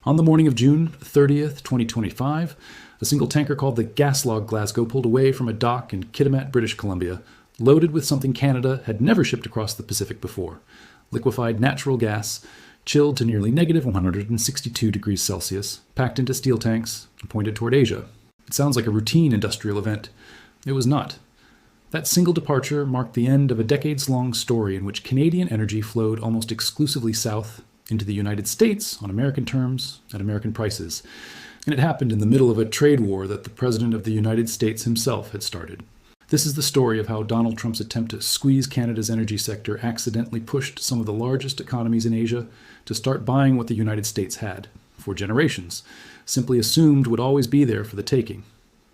On the morning of June 30th, 2025, a single tanker called the Gaslog Glasgow pulled away from a dock in Kitimat, British Columbia, loaded with something Canada had never shipped across the Pacific before: liquefied natural gas, chilled to nearly negative 162 degrees Celsius, packed into steel tanks, and pointed toward Asia. It sounds like a routine industrial event. It was not. That single departure marked the end of a decades-long story in which Canadian energy flowed almost exclusively south into the United States on American terms at American prices. And it happened in the middle of a trade war that the President of the United States himself had started. This is the story of how Donald Trump's attempt to squeeze Canada's energy sector accidentally pushed some of the largest economies in Asia to start buying what the United States had, for generations, simply assumed would always be there for the taking.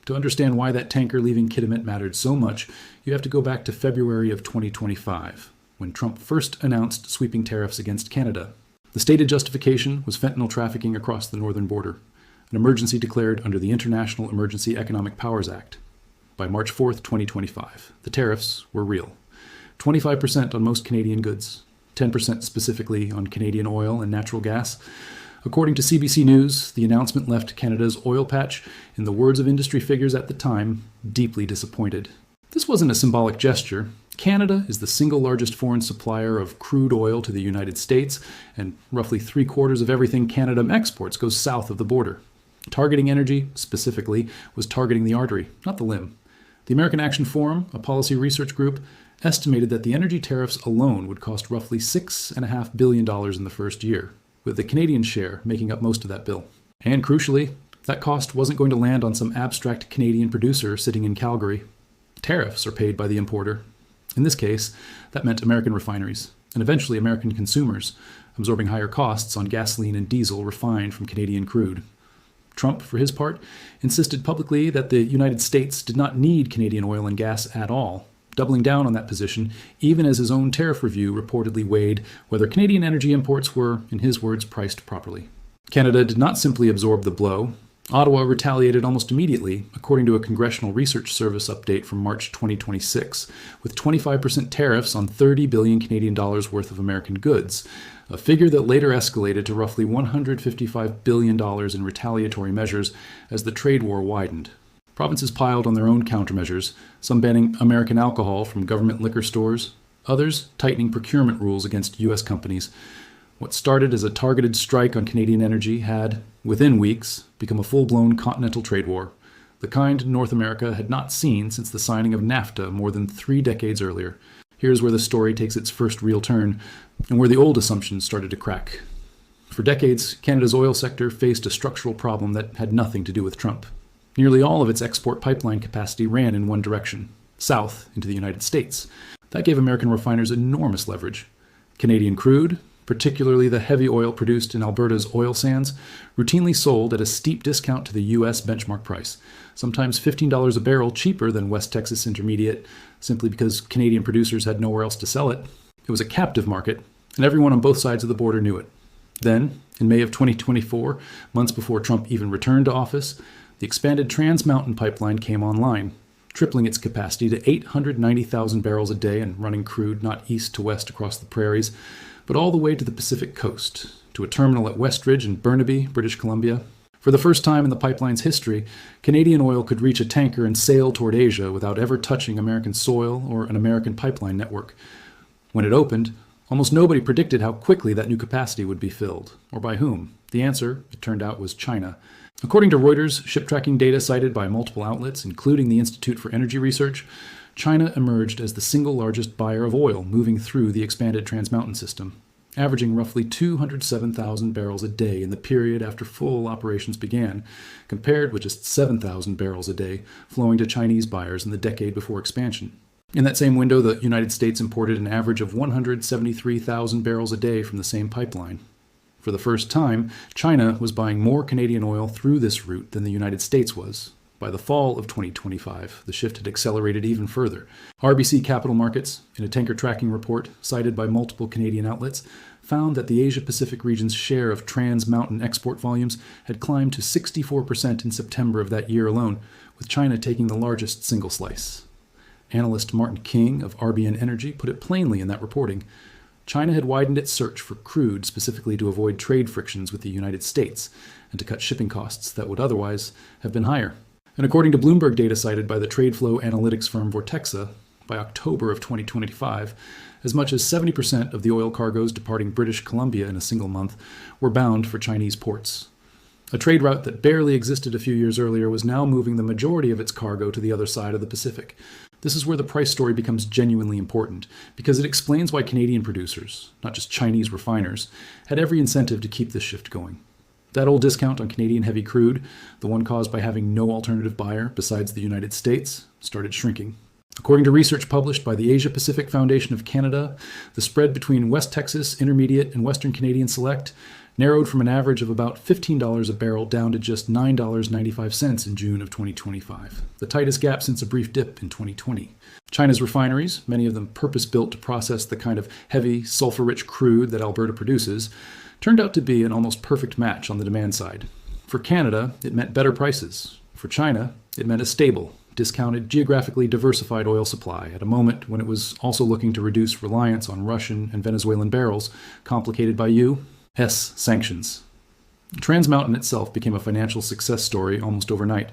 To understand why that tanker leaving Kitimat mattered so much, you have to go back to February of 2025, when Trump first announced sweeping tariffs against Canada. The stated justification was fentanyl trafficking across the northern border, an emergency declared under the International Emergency Economic Powers Act. By March 4th, 2025, the tariffs were real. 25% on most Canadian goods, 10% specifically on Canadian oil and natural gas. According to CBC News, the announcement left Canada's oil patch, in the words of industry figures at the time, deeply disappointed. This wasn't a symbolic gesture. Canada is the single largest foreign supplier of crude oil to the United States, and roughly 3/4 of everything Canada exports goes south of the border. Targeting energy, specifically, was targeting the artery, not the limb. The American Action Forum, a policy research group, estimated that the energy tariffs alone would cost roughly $6.5 billion in the first year, with the Canadian share making up most of that bill. And crucially, that cost wasn't going to land on some abstract Canadian producer sitting in Calgary. Tariffs are paid by the importer. In this case, that meant American refineries, and eventually American consumers, absorbing higher costs on gasoline and diesel refined from Canadian crude. Trump, for his part, insisted publicly that the United States did not need Canadian oil and gas at all, doubling down on that position even as his own tariff review reportedly weighed whether Canadian energy imports were, in his words, priced properly. Canada did not simply absorb the blow. Ottawa retaliated almost immediately, according to a Congressional Research Service update from March 2026, with 25% tariffs on 30 billion Canadian dollars worth of American goods, a figure that later escalated to roughly $155 billion in retaliatory measures as the trade war widened. Provinces piled on their own countermeasures, some banning American alcohol from government liquor stores, others tightening procurement rules against U.S. companies. What started as a targeted strike on Canadian energy had, within weeks, become a full-blown continental trade war, the kind North America had not seen since the signing of NAFTA more than 3 decades earlier. Here's where the story takes its first real turn, and where the old assumptions started to crack. For decades, Canada's oil sector faced a structural problem that had nothing to do with Trump. Nearly all of its export pipeline capacity ran in one direction, south into the United States. That gave American refiners enormous leverage. Canadian crude, particularly the heavy oil produced in Alberta's oil sands, routinely sold at a steep discount to the U.S. benchmark price, sometimes $15 a barrel cheaper than West Texas Intermediate, simply because Canadian producers had nowhere else to sell it. It was a captive market, and everyone on both sides of the border knew it. Then, in May of 2024, months before Trump even returned to office, the expanded Trans Mountain pipeline came online, tripling its capacity to 890,000 barrels a day and running crude not east to west across the prairies, but all the way to the Pacific coast, to a terminal at Westridge in Burnaby, British Columbia. For the first time in the pipeline's history, Canadian oil could reach a tanker and sail toward Asia without ever touching American soil or an American pipeline network. When it opened, almost nobody predicted how quickly that new capacity would be filled, or by whom. The answer, it turned out, was China. According to Reuters, ship tracking data cited by multiple outlets, including the Institute for Energy Research, China emerged as the single largest buyer of oil moving through the expanded Trans Mountain system, averaging roughly 207,000 barrels a day in the period after full operations began, compared with just 7,000 barrels a day flowing to Chinese buyers in the decade before expansion. In that same window, the United States imported an average of 173,000 barrels a day from the same pipeline. For the first time, China was buying more Canadian oil through this route than the United States was. By the fall of 2025, the shift had accelerated even further. RBC Capital Markets, in a tanker tracking report cited by multiple Canadian outlets, found that the Asia-Pacific region's share of trans-mountain export volumes had climbed to 64% in September of that year alone, with China taking the largest single slice. Analyst Martin King of RBN Energy put it plainly in that reporting: China had widened its search for crude specifically to avoid trade frictions with the United States and to cut shipping costs that would otherwise have been higher. And according to Bloomberg data cited by the trade flow analytics firm Vortexa, by October of 2025, as much as 70% of the oil cargoes departing British Columbia in a single month were bound for Chinese ports. A trade route that barely existed a few years earlier was now moving the majority of its cargo to the other side of the Pacific. This is where the price story becomes genuinely important, because it explains why Canadian producers, not just Chinese refiners, had every incentive to keep this shift going. That old discount on Canadian heavy crude, the one caused by having no alternative buyer besides the United States, started shrinking. According to research published by the Asia Pacific Foundation of Canada, the spread between West Texas Intermediate and Western Canadian Select narrowed from an average of about $15 a barrel down to just $9.95 in June of 2025, the tightest gap since a brief dip in 2020. China's refineries, many of them purpose-built to process the kind of heavy, sulfur-rich crude that Alberta produces, turned out to be an almost perfect match on the demand side. For Canada, it meant better prices. For China, it meant a stable, discounted, geographically diversified oil supply at a moment when it was also looking to reduce reliance on Russian and Venezuelan barrels, complicated by U.S. sanctions. Trans Mountain itself became a financial success story almost overnight.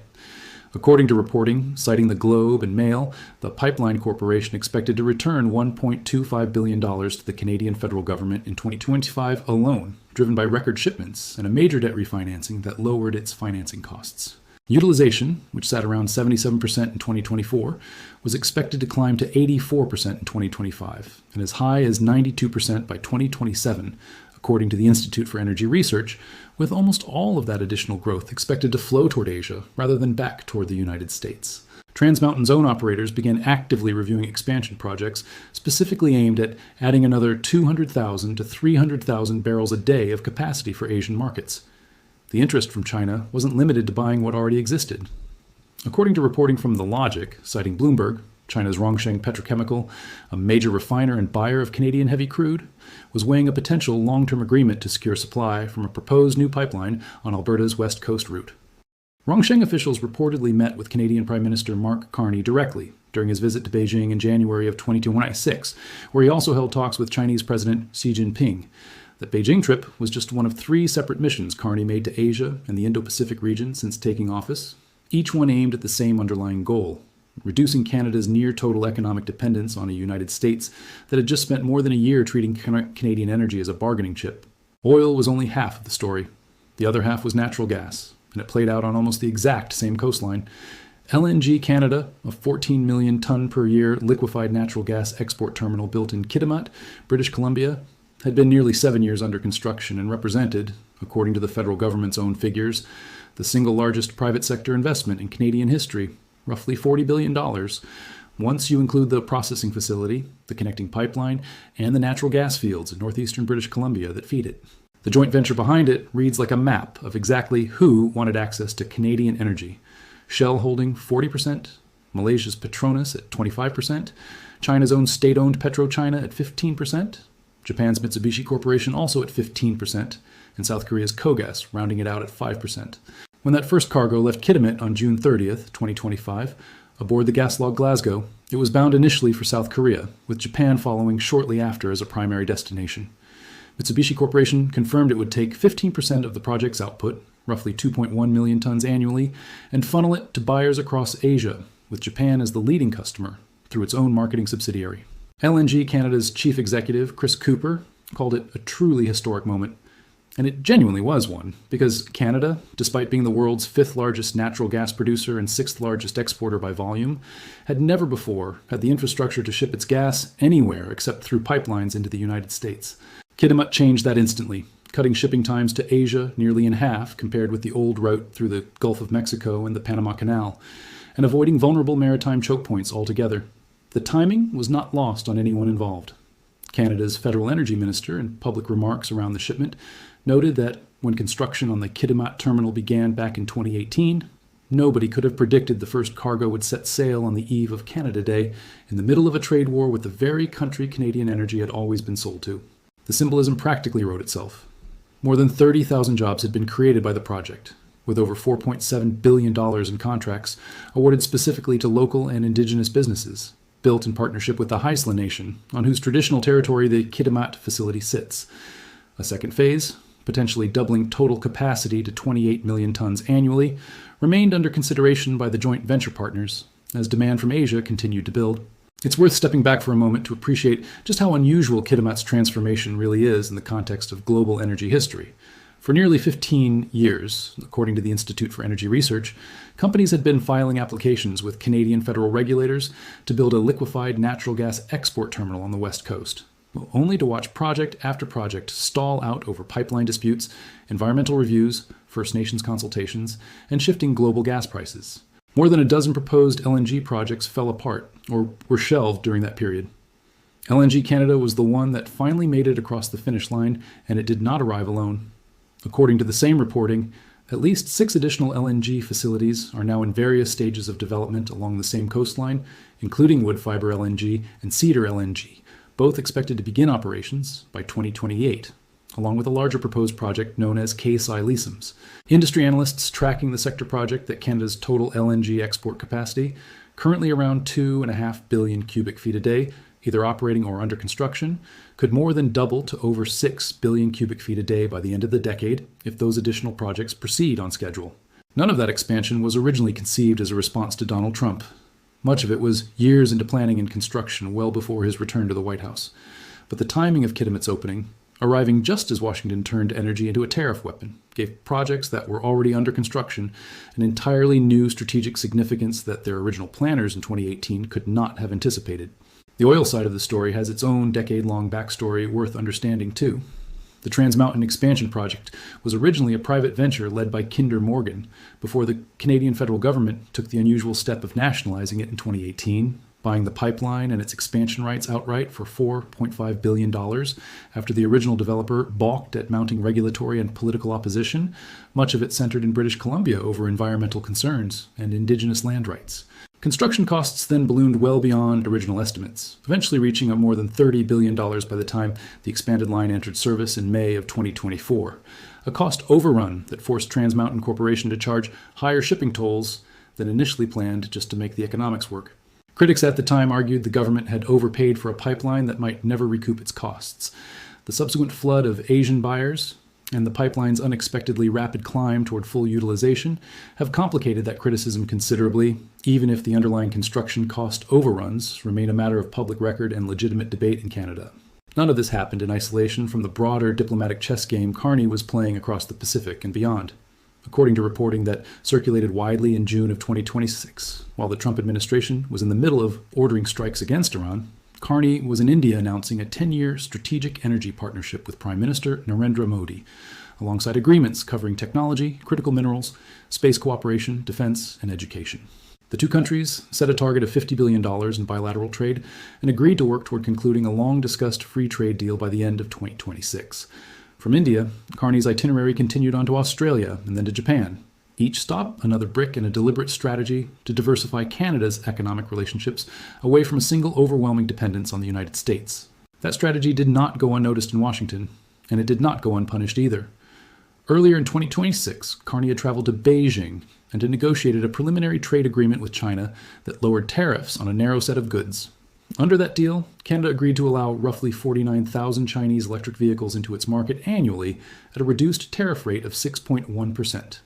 According to reporting citing the Globe and Mail, the Pipeline Corporation expected to return $1.25 billion to the Canadian federal government in 2025 alone, driven by record shipments and a major debt refinancing that lowered its financing costs. Utilization, which sat around 77% in 2024, was expected to climb to 84% in 2025 and as high as 92% by 2027, according to the Institute for Energy Research, with almost all of that additional growth expected to flow toward Asia rather than back toward the United States. Trans Mountain's own operators began actively reviewing expansion projects specifically aimed at adding another 200,000 to 300,000 barrels a day of capacity for Asian markets. The interest from China wasn't limited to buying what already existed. According to reporting from The Logic, citing Bloomberg, China's Rongsheng Petrochemical, a major refiner and buyer of Canadian heavy crude, was weighing a potential long-term agreement to secure supply from a proposed new pipeline on Alberta's west coast route. Rongsheng officials reportedly met with Canadian Prime Minister Mark Carney directly during his visit to Beijing in January of 2026, where he also held talks with Chinese President Xi Jinping. That Beijing trip was just one of 3 separate missions Carney made to Asia and the Indo-Pacific region since taking office, each one aimed at the same underlying goal: reducing Canada's near-total economic dependence on a United States that had just spent more than a year treating Canadian energy as a bargaining chip. Oil was only half of the story. The other half was natural gas, and it played out on almost the exact same coastline. LNG Canada, a 14 million ton per year liquefied natural gas export terminal built in Kitimat, British Columbia, had been nearly 7 years under construction and represented, according to the federal government's own figures, the single largest private sector investment in Canadian history, roughly $40 billion, once you include the processing facility, the connecting pipeline, and the natural gas fields in northeastern British Columbia that feed it. The joint venture behind it reads like a map of exactly who wanted access to Canadian energy. Shell holding 40%, Malaysia's Petronas at 25%, China's own state-owned PetroChina at 15%, Japan's Mitsubishi Corporation also at 15%, and South Korea's Kogas rounding it out at 5%. When that first cargo left Kitimat on June 30th, 2025, aboard the Gaslog Glasgow, it was bound initially for South Korea, with Japan following shortly after as a primary destination. Mitsubishi Corporation confirmed it would take 15% of the project's output, roughly 2.1 million tons annually, and funnel it to buyers across Asia, with Japan as the leading customer, through its own marketing subsidiary. LNG Canada's chief executive, Chris Cooper, called it a truly historic moment. And it genuinely was one, because Canada, despite being the world's 5th largest natural gas producer and 6th largest exporter by volume, had never before had the infrastructure to ship its gas anywhere except through pipelines into the United States. Kitimat changed that instantly, cutting shipping times to Asia nearly in half compared with the old route through the Gulf of Mexico and the Panama Canal, and avoiding vulnerable maritime choke points altogether. The timing was not lost on anyone involved. Canada's federal energy minister, in public remarks around the shipment, noted that when construction on the Kitimat terminal began back in 2018, nobody could have predicted the first cargo would set sail on the eve of Canada Day in the middle of a trade war with the very country Canadian energy had always been sold to. The symbolism practically wrote itself. More than 30,000 jobs had been created by the project, with over $4.7 billion in contracts awarded specifically to local and indigenous businesses, built in partnership with the Haisla Nation, on whose traditional territory the Kitimat facility sits. A second phase, potentially doubling total capacity to 28 million tons annually, remained under consideration by the joint venture partners as demand from Asia continued to build. It's worth stepping back for a moment to appreciate just how unusual Kitimat's transformation really is in the context of global energy history. For nearly 15 years, according to the Institute for Energy Research, companies had been filing applications with Canadian federal regulators to build a liquefied natural gas export terminal on the West Coast, only to watch project after project stall out over pipeline disputes, environmental reviews, First Nations consultations, and shifting global gas prices. More than a dozen proposed LNG projects fell apart or were shelved during that period. LNG Canada was the one that finally made it across the finish line, and it did not arrive alone. According to the same reporting, at least 6 additional LNG facilities are now in various stages of development along the same coastline, including Woodfibre LNG and Cedar LNG, both expected to begin operations by 2028, along with a larger proposed project known as KSI Leesoms. Industry analysts tracking the sector project that Canada's total LNG export capacity, currently around 2.5 billion cubic feet a day, either operating or under construction, could more than double to over 6 billion cubic feet a day by the end of the decade if those additional projects proceed on schedule. None of that expansion was originally conceived as a response to Donald Trump. Much of it was years into planning and construction well before his return to the White House. But the timing of Kitimat's opening, arriving just as Washington turned energy into a tariff weapon, gave projects that were already under construction an entirely new strategic significance that their original planners in 2018 could not have anticipated. The oil side of the story has its own decade-long backstory worth understanding, too. The Trans Mountain Expansion Project was originally a private venture led by Kinder Morgan before the Canadian federal government took the unusual step of nationalizing it in 2018, buying the pipeline and its expansion rights outright for $4.5 billion after the original developer balked at mounting regulatory and political opposition, much of it centered in British Columbia over environmental concerns and Indigenous land rights. Construction costs then ballooned well beyond original estimates, eventually reaching up more than $30 billion by the time the expanded line entered service in May of 2024, a cost overrun that forced Trans Mountain Corporation to charge higher shipping tolls than initially planned just to make the economics work. Critics at the time argued the government had overpaid for a pipeline that might never recoup its costs. The subsequent flood of Asian buyers and the pipeline's unexpectedly rapid climb toward full utilization have complicated that criticism considerably, even if the underlying construction cost overruns remain a matter of public record and legitimate debate in Canada. None of this happened in isolation from the broader diplomatic chess game Carney was playing across the Pacific and beyond. According to reporting that circulated widely in June of 2026, while the Trump administration was in the middle of ordering strikes against Iran, Carney was in India announcing a 10-year strategic energy partnership with Prime Minister Narendra Modi, alongside agreements covering technology, critical minerals, space cooperation, defense, and education. The two countries set a target of $50 billion in bilateral trade and agreed to work toward concluding a long-discussed free trade deal by the end of 2026. From India, Carney's itinerary continued on to Australia and then to Japan. Each stop, another brick in a deliberate strategy to diversify Canada's economic relationships away from a single overwhelming dependence on the United States. That strategy did not go unnoticed in Washington, and it did not go unpunished either. Earlier in 2026, Carney had traveled to Beijing and had negotiated a preliminary trade agreement with China that lowered tariffs on a narrow set of goods. Under that deal, Canada agreed to allow roughly 49,000 Chinese electric vehicles into its market annually at a reduced tariff rate of 6.1%.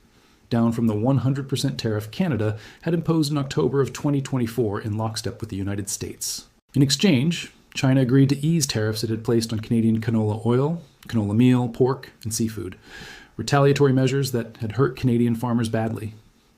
Down from the 100% tariff Canada had imposed in October of 2024 in lockstep with the United States. In exchange, China agreed to ease tariffs it had placed on Canadian canola oil, canola meal, pork, and seafood, retaliatory measures that had hurt Canadian farmers badly.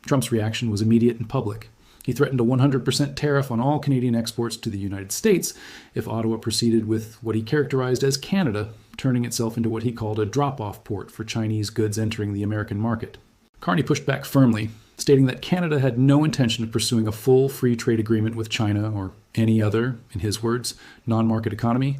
Trump's reaction was immediate and public. He threatened a 100% tariff on all Canadian exports to the United States if Ottawa proceeded with what he characterized as Canada turning itself into what he called a drop-off port for Chinese goods entering the American market. Carney pushed back firmly, stating that Canada had no intention of pursuing a full free trade agreement with China or any other, in his words, non-market economy,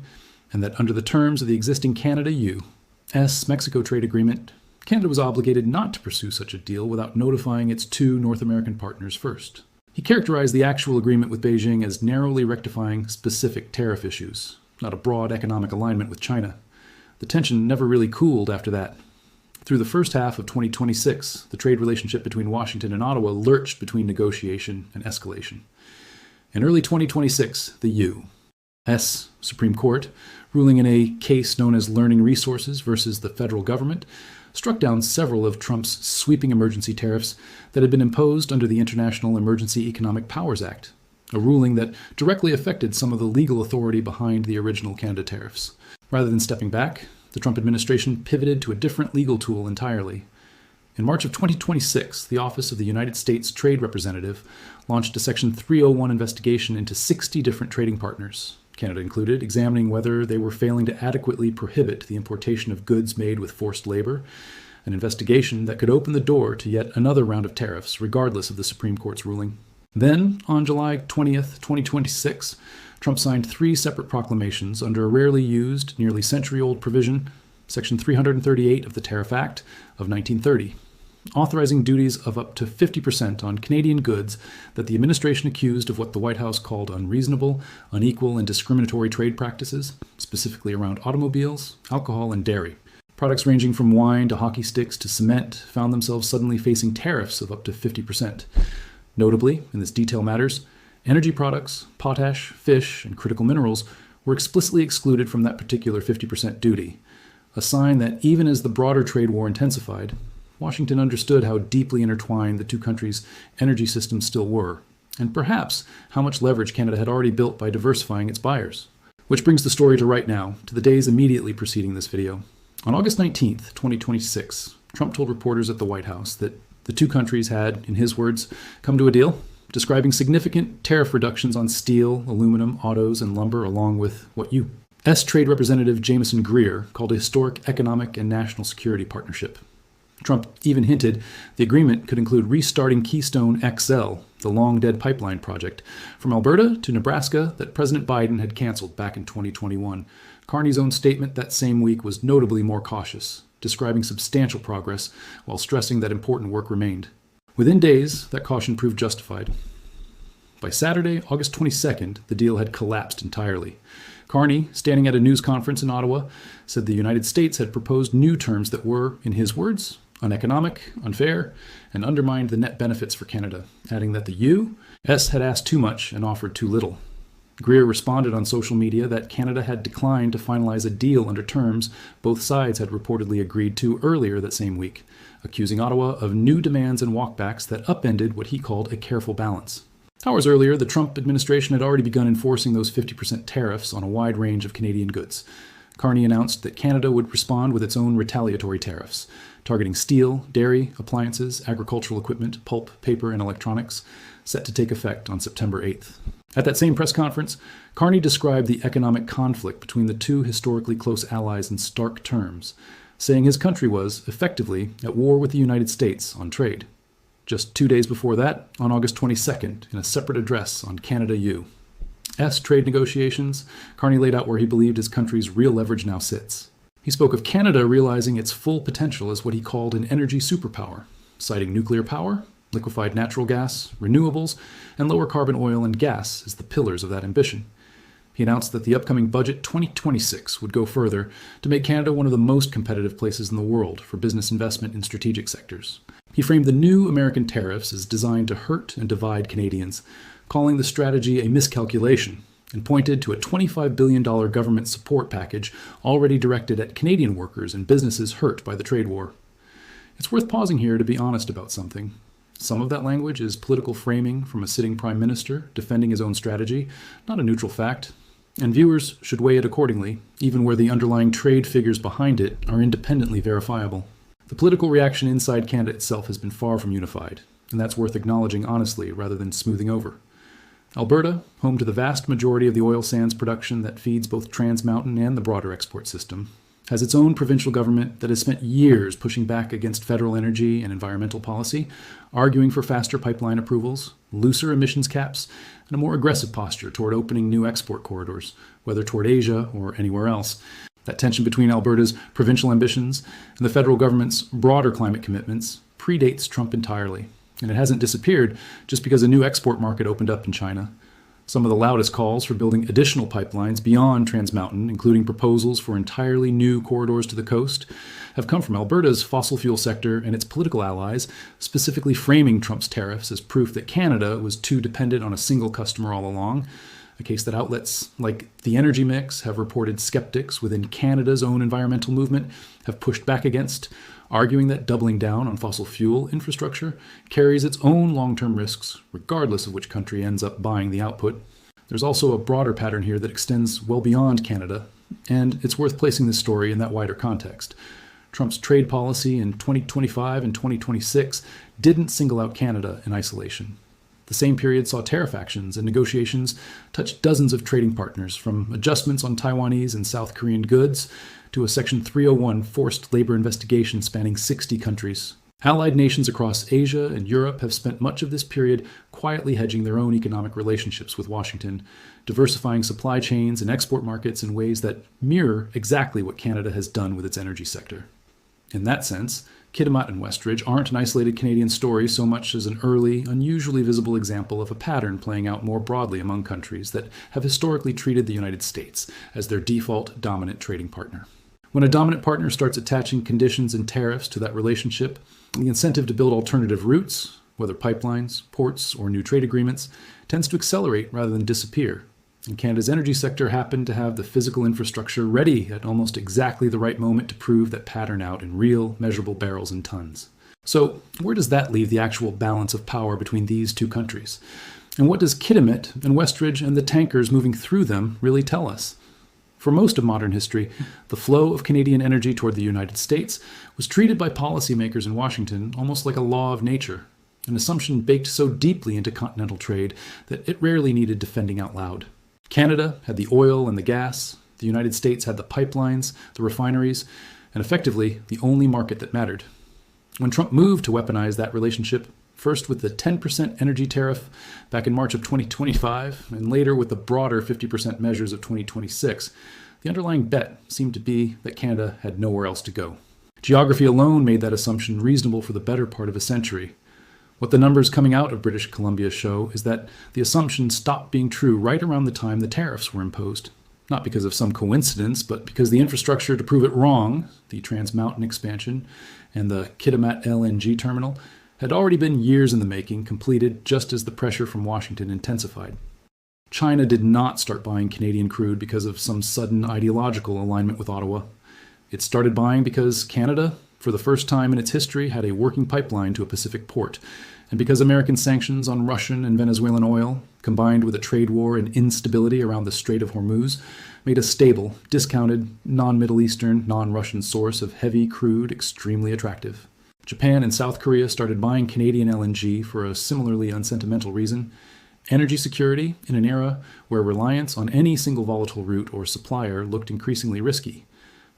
and that under the terms of the existing Canada-U.S. Mexico trade agreement, Canada was obligated not to pursue such a deal without notifying its two North American partners first. He characterized the actual agreement with Beijing as narrowly rectifying specific tariff issues, not a broad economic alignment with China. The tension never really cooled after that. Through the first half of 2026, the trade relationship between Washington and Ottawa lurched between negotiation and escalation. In early 2026, the U.S. Supreme Court, ruling in a case known as Learning Resources versus the federal government, struck down several of Trump's sweeping emergency tariffs that had been imposed under the International Emergency Economic Powers Act, a ruling that directly affected some of the legal authority behind the original Canada tariffs. Rather than stepping back, the Trump administration pivoted to a different legal tool entirely. In March of 2026, the Office of the United States Trade Representative launched a Section 301 investigation into 60 different trading partners, Canada included, examining whether they were failing to adequately prohibit the importation of goods made with forced labor, an investigation that could open the door to yet another round of tariffs, regardless of the Supreme Court's ruling. Then, on July 20th, 2026, Trump signed 3 separate proclamations under a rarely used, nearly century-old provision, Section 338 of the Tariff Act of 1930, authorizing duties of up to 50% on Canadian goods that the administration accused of what the White House called unreasonable, unequal, and discriminatory trade practices, specifically around automobiles, alcohol, and dairy. Products ranging from wine to hockey sticks to cement found themselves suddenly facing tariffs of up to 50%. Notably, and this detail matters, energy products, potash, fish, and critical minerals were explicitly excluded from that particular 50% duty, a sign that even as the broader trade war intensified, Washington understood how deeply intertwined the two countries' energy systems still were, and perhaps how much leverage Canada had already built by diversifying its buyers. Which brings the story to right now, to the days immediately preceding this video. On August 19th, 2026, Trump told reporters at the White House that the two countries had, in his words, come to a deal, describing significant tariff reductions on steel, aluminum, autos, and lumber, along with what U.S. Trade Representative Jameson Greer called a historic economic and national security partnership. Trump even hinted the agreement could include restarting Keystone XL, the long-dead pipeline project, from Alberta to Nebraska that President Biden had canceled back in 2021. Carney's own statement that same week was notably more cautious, describing substantial progress while stressing that important work remained. Within days, that caution proved justified. By Saturday, August 22nd, the deal had collapsed entirely. Carney, standing at a news conference in Ottawa, said the United States had proposed new terms that were, in his words, uneconomic, unfair, and undermined the net benefits for Canada, adding that the U.S. had asked too much and offered too little. Greer responded on social media that Canada had declined to finalize a deal under terms both sides had reportedly agreed to earlier that same week, accusing Ottawa of new demands and walkbacks that upended what he called a careful balance. Hours earlier, the Trump administration had already begun enforcing those 50% tariffs on a wide range of Canadian goods. Carney announced that Canada would respond with its own retaliatory tariffs, targeting steel, dairy, appliances, agricultural equipment, pulp, paper, and electronics, set to take effect on September 8th. At that same press conference, Carney described the economic conflict between the two historically close allies in stark terms, saying his country was, effectively, at war with the United States on trade. Just 2 days before that, on August 22nd, in a separate address on Canada-U.S. trade negotiations, Carney laid out where he believed his country's real leverage now sits. He spoke of Canada realizing its full potential as what he called an energy superpower, citing nuclear power, liquefied natural gas, renewables, and lower carbon oil and gas as the pillars of that ambition. He announced that the upcoming budget 2026 would go further to make Canada one of the most competitive places in the world for business investment in strategic sectors. He framed the new American tariffs as designed to hurt and divide Canadians, calling the strategy a miscalculation, and pointed to a $25 billion government support package already directed at Canadian workers and businesses hurt by the trade war. It's worth pausing here to be honest about something. Some of that language is political framing from a sitting prime minister defending his own strategy, not a neutral fact, and viewers should weigh it accordingly, even where the underlying trade figures behind it are independently verifiable. The political reaction inside Canada itself has been far from unified, and that's worth acknowledging honestly rather than smoothing over. Alberta, home to the vast majority of the oil sands production that feeds both Trans Mountain and the broader export system, has its own provincial government that has spent years pushing back against federal energy and environmental policy, arguing for faster pipeline approvals, looser emissions caps, and a more aggressive posture toward opening new export corridors, whether toward Asia or anywhere else. That tension between Alberta's provincial ambitions and the federal government's broader climate commitments predates Trump entirely, and it hasn't disappeared just because a new export market opened up in China. Some of the loudest calls for building additional pipelines beyond Trans Mountain, including proposals for entirely new corridors to the coast, have come from Alberta's fossil fuel sector and its political allies, specifically framing Trump's tariffs as proof that Canada was too dependent on a single customer all along, a case that outlets like The Energy Mix have reported skeptics within Canada's own environmental movement have pushed back against, arguing that doubling down on fossil fuel infrastructure carries its own long-term risks, regardless of which country ends up buying the output. There's also a broader pattern here that extends well beyond Canada, and it's worth placing this story in that wider context. Trump's trade policy in 2025 and 2026 didn't single out Canada in isolation. The same period saw tariff actions and negotiations touch dozens of trading partners, from adjustments on Taiwanese and South Korean goods to a Section 301 forced labor investigation spanning 60 countries. Allied nations across Asia and Europe have spent much of this period quietly hedging their own economic relationships with Washington, diversifying supply chains and export markets in ways that mirror exactly what Canada has done with its energy sector. In that sense, Kitimat and Westridge aren't an isolated Canadian story so much as an early, unusually visible example of a pattern playing out more broadly among countries that have historically treated the United States as their default dominant trading partner. When a dominant partner starts attaching conditions and tariffs to that relationship, the incentive to build alternative routes, whether pipelines, ports, or new trade agreements, tends to accelerate rather than disappear. And Canada's energy sector happened to have the physical infrastructure ready at almost exactly the right moment to prove that pattern out in real, measurable barrels and tons. So where does that leave the actual balance of power between these two countries? And what does Kitimat and Westridge and the tankers moving through them really tell us? For most of modern history, the flow of Canadian energy toward the United States was treated by policymakers in Washington almost like a law of nature, an assumption baked so deeply into continental trade that it rarely needed defending out loud. Canada had the oil and the gas, the United States had the pipelines, the refineries, and effectively the only market that mattered. When Trump moved to weaponize that relationship, first with the 10% energy tariff back in March of 2025, and later with the broader 50% measures of 2026, the underlying bet seemed to be that Canada had nowhere else to go. Geography alone made that assumption reasonable for the better part of a century. What the numbers coming out of British Columbia show is that the assumption stopped being true right around the time the tariffs were imposed. Not because of some coincidence, but because the infrastructure to prove it wrong, the Trans Mountain expansion and the Kitimat LNG terminal, had already been years in the making, completed just as the pressure from Washington intensified. China did not start buying Canadian crude because of some sudden ideological alignment with Ottawa. It started buying because Canada, for the first time in its history, had a working pipeline to a Pacific port, and because American sanctions on Russian and Venezuelan oil, combined with a trade war and instability around the Strait of Hormuz, made a stable, discounted, non-Middle Eastern, non-Russian source of heavy crude extremely attractive. Japan and South Korea started buying Canadian LNG for a similarly unsentimental reason: energy security in an era where reliance on any single volatile route or supplier looked increasingly risky.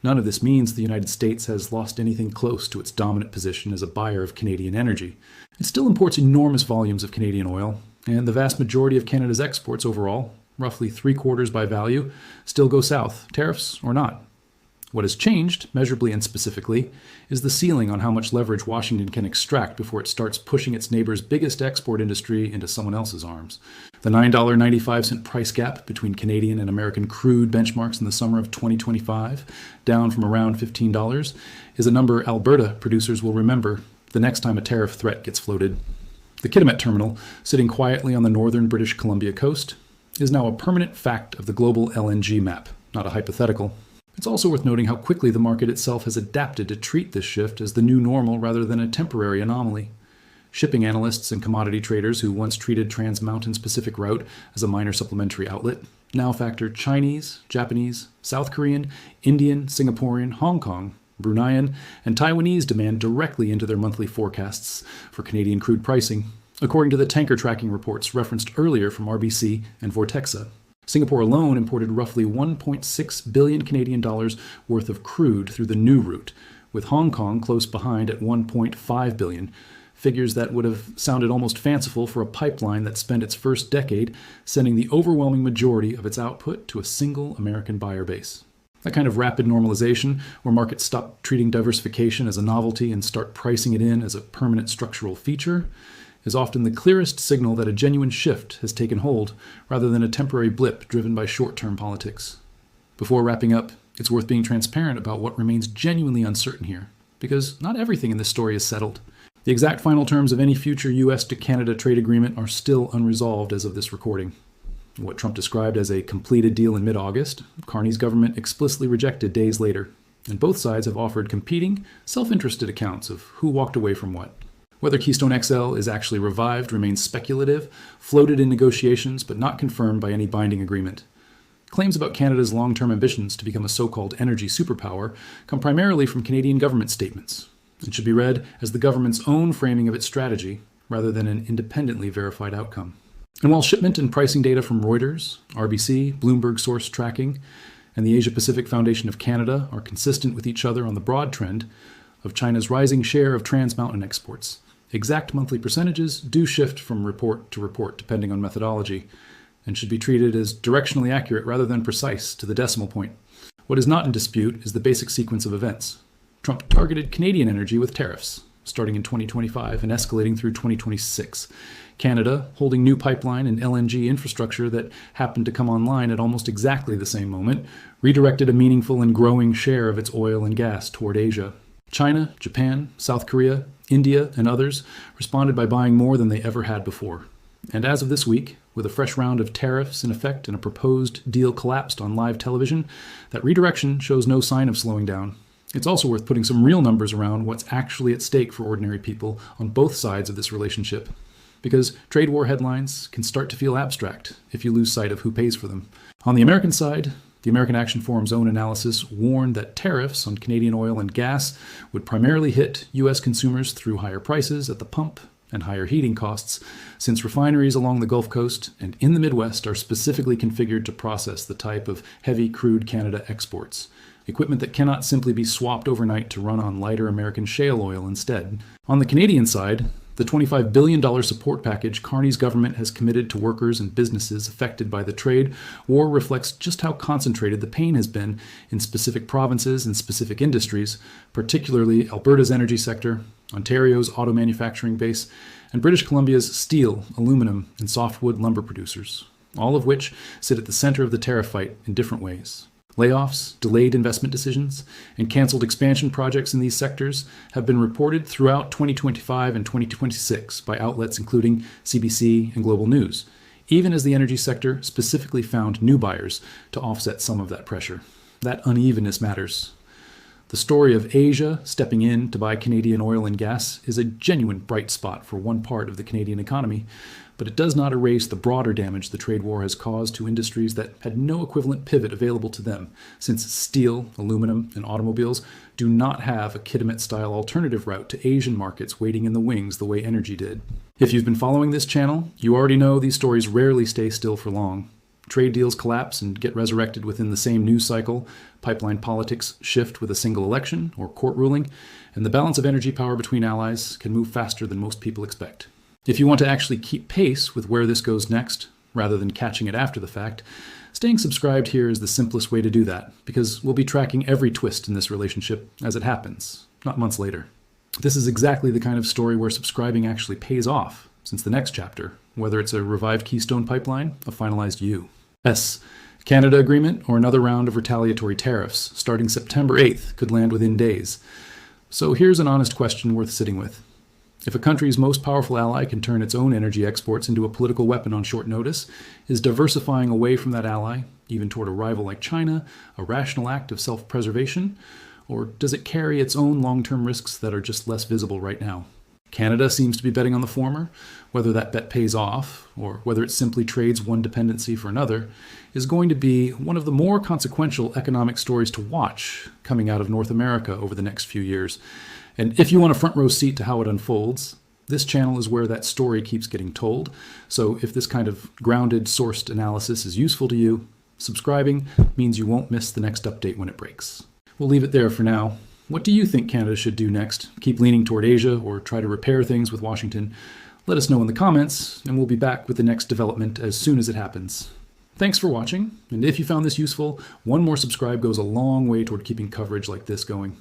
None of this means the United States has lost anything close to its dominant position as a buyer of Canadian energy. It still imports enormous volumes of Canadian oil, and the vast majority of Canada's exports overall, roughly 3/4 by value, still go south, tariffs or not. What has changed, measurably and specifically, is the ceiling on how much leverage Washington can extract before it starts pushing its neighbor's biggest export industry into someone else's arms. The $9.95 price gap between Canadian and American crude benchmarks in the summer of 2025, down from around $15, is a number Alberta producers will remember the next time a tariff threat gets floated. The Kitimat terminal, sitting quietly on the northern British Columbia coast, is now a permanent fact of the global LNG map, not a hypothetical. It's also worth noting how quickly the market itself has adapted to treat this shift as the new normal rather than a temporary anomaly. Shipping analysts and commodity traders who once treated Trans Mountain's Pacific route as a minor supplementary outlet now factor Chinese, Japanese, South Korean, Indian, Singaporean, Hong Kong, Bruneian, and Taiwanese demand directly into their monthly forecasts for Canadian crude pricing, according to the tanker tracking reports referenced earlier from RBC and Vortexa. Singapore alone imported roughly 1.6 billion Canadian dollars worth of crude through the new route, with Hong Kong close behind at 1.5 billion, figures that would have sounded almost fanciful for a pipeline that spent its first decade sending the overwhelming majority of its output to a single American buyer base. That kind of rapid normalization, where markets stop treating diversification as a novelty and start pricing it in as a permanent structural feature, is often the clearest signal that a genuine shift has taken hold, rather than a temporary blip driven by short-term politics. Before wrapping up, it's worth being transparent about what remains genuinely uncertain here, because not everything in this story is settled. The exact final terms of any future U.S. to Canada trade agreement are still unresolved as of this recording. What Trump described as a completed deal in mid-August, Carney's government explicitly rejected days later, and both sides have offered competing, self-interested accounts of who walked away from what. Whether Keystone XL is actually revived remains speculative, floated in negotiations, but not confirmed by any binding agreement. Claims about Canada's long-term ambitions to become a so-called energy superpower come primarily from Canadian government statements, and should be read as the government's own framing of its strategy, rather than an independently verified outcome. And while shipment and pricing data from Reuters, RBC, Bloomberg Source Tracking, and the Asia-Pacific Foundation of Canada are consistent with each other on the broad trend of China's rising share of trans-mountain exports, exact monthly percentages do shift from report to report depending on methodology, and should be treated as directionally accurate rather than precise to the decimal point. What is not in dispute is the basic sequence of events. Trump targeted Canadian energy with tariffs, starting in 2025 and escalating through 2026. Canada, holding new pipeline and LNG infrastructure that happened to come online at almost exactly the same moment, redirected a meaningful and growing share of its oil and gas toward Asia. China, Japan, South Korea, India, and others responded by buying more than they ever had before. And as of this week, with a fresh round of tariffs in effect and a proposed deal collapsed on live television, that redirection shows no sign of slowing down. It's also worth putting some real numbers around what's actually at stake for ordinary people on both sides of this relationship. Because trade war headlines can start to feel abstract if you lose sight of who pays for them. On the American side, the American Action Forum's own analysis warned that tariffs on Canadian oil and gas would primarily hit U.S. consumers through higher prices at the pump and higher heating costs, since refineries along the Gulf Coast and in the Midwest are specifically configured to process the type of heavy crude Canada exports. Equipment that cannot simply be swapped overnight to run on lighter American shale oil instead. On the Canadian side, the $25 billion support package Carney's government has committed to workers and businesses affected by the trade war reflects just how concentrated the pain has been in specific provinces and specific industries, particularly Alberta's energy sector, Ontario's auto manufacturing base, and British Columbia's steel, aluminum, and softwood lumber producers, all of which sit at the center of the tariff fight in different ways. Layoffs, delayed investment decisions, and canceled expansion projects in these sectors have been reported throughout 2025 and 2026 by outlets including CBC and Global News, even as the energy sector specifically found new buyers to offset some of that pressure. That unevenness matters. The story of Asia stepping in to buy Canadian oil and gas is a genuine bright spot for one part of the Canadian economy, but it does not erase the broader damage the trade war has caused to industries that had no equivalent pivot available to them, since steel, aluminum, and automobiles do not have a Kitimat-style alternative route to Asian markets waiting in the wings the way energy did. If you've been following this channel, you already know these stories rarely stay still for long. Trade deals collapse and get resurrected within the same news cycle, pipeline politics shift with a single election or court ruling, and the balance of energy power between allies can move faster than most people expect. If you want to actually keep pace with where this goes next, rather than catching it after the fact, staying subscribed here is the simplest way to do that, because we'll be tracking every twist in this relationship as it happens, not months later. This is exactly the kind of story where subscribing actually pays off, since the next chapter, whether it's a revived Keystone Pipeline, a finalized U.S. Canada agreement, or another round of retaliatory tariffs, starting September 8th, could land within days. So here's an honest question worth sitting with. If a country's most powerful ally can turn its own energy exports into a political weapon on short notice, is diversifying away from that ally, even toward a rival like China, a rational act of self-preservation? Or does it carry its own long-term risks that are just less visible right now? Canada seems to be betting on the former. Whether that bet pays off, or whether it simply trades one dependency for another, is going to be one of the more consequential economic stories to watch coming out of North America over the next few years. And if you want a front row seat to how it unfolds, this channel is where that story keeps getting told. So if this kind of grounded, sourced analysis is useful to you, subscribing means you won't miss the next update when it breaks. We'll leave it there for now. What do you think Canada should do next? Keep leaning toward Asia or try to repair things with Washington? Let us know in the comments, and we'll be back with the next development as soon as it happens. Thanks for watching, and if you found this useful, one more subscribe goes a long way toward keeping coverage like this going.